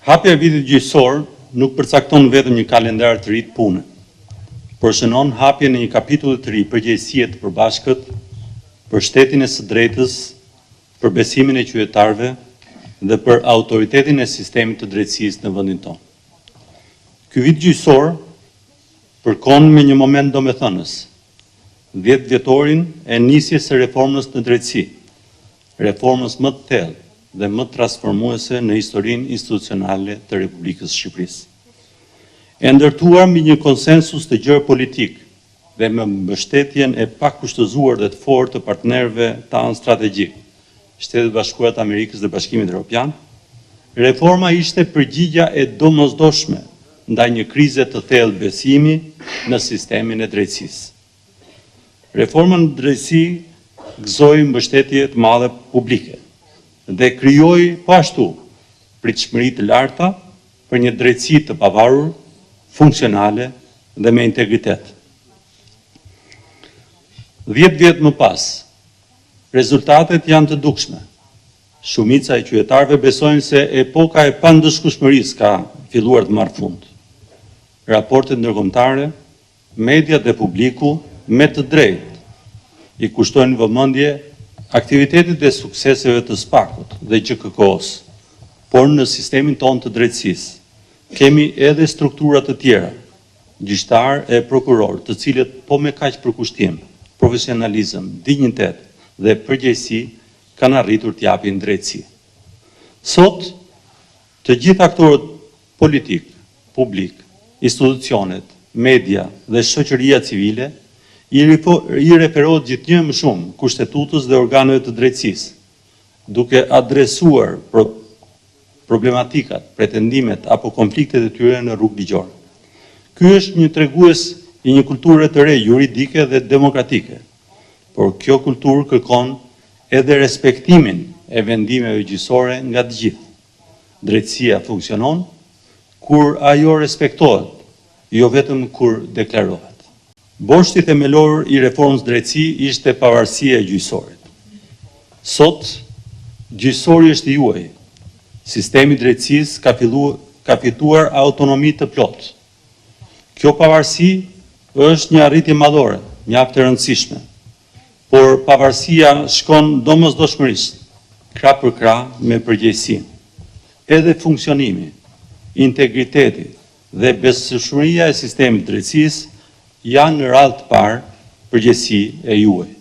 Hapja e vitit gjyqësor nuk përcakton vetëm një kalendar të ri të pune, por shënon hapjen e një kapitulli të ri për përgjegjësie të përbashkët, për shtetin e së drejtës, për besimin e qytetarëve dhe për autoritetin e sistemit të drejtësisë në vendin tonë. Ky vit gjyqësor përkon me një moment domethënës, 10 vjetorin e nisjes së reformës në drejtësi, reformës më të thellë dhe më transformuese në historinë institucionale të Republikës së Shqipërisë. E ndërtuar mbi një konsensus të gjerë politik dhe me mbështetjen e pakushtëzuar dhe të fortë të partnerëve tanë strategjik, Shtetet Bashkuara të Amerikës dhe Bashkimit Evropian, reforma ishte përgjigja e domosdoshme ndaj një krize të thellë besimi në sistemin e drejtësisë. Reforma në drejtësi gëzoi mbështetje të madhe publike dhe krijoi po ashtu pritshmëri të larta për një drejtësi të pavarur, funksionale dhe me integritet. 10 vjet më pas, rezultatet janë të dukshme. Shumica e qytetarëve besojnë se epoka e pandëshkueshmërisë ka filluar të marrë fund. Raportet ndërkombëtare, media dhe publiku me të drejtë i kushtojnë vëmendje aktivitetit dhe sukseseve të SPAK-ut dhe QKK-s, por në sistemin tonë të drejtësisë kemi edhe struktura të tjera, gjyqtar e prokuror, të cilët po me kaq përkushtim, profesionalizëm, dinjitet dhe përgjegjësi kanë arritur të japin drejtësi. Sot, të gjithë aktorët politik, publik, institucionet, media dhe shoqëria civile i referohet gjithnjë më shumë kushtetues dhe organeve të drejtësisë, duke adresuar problematikat, pretendimet apo konfliktet e tyre në rrugë ligjore. Ky është një tregues i një kulture të re juridike dhe demokratike, por kjo kulturë kërkon edhe respektimin e vendimeve gjyqësore nga të gjithë. Drejtësia funksionon kur ajo respektohet, jo vetëm kur deklarohet. Boshti themelor i reformës drejtësi ishte pavarësia e gjyqësorit. Sot, gjyqësori është i juaj. Sistemi i drejtësisë ka fituar autonomi të plotë. Kjo pavarësi është një arritje madhore, mjaft e rëndësishme, por pavarësia shkon domosdoshmërisht, krah për krah me përgjegjësi. Edhe funksionimi, integriteti dhe besueshmëria e sistemit të drejtësisë janë në radhë të parë përgjegjësi e juaj.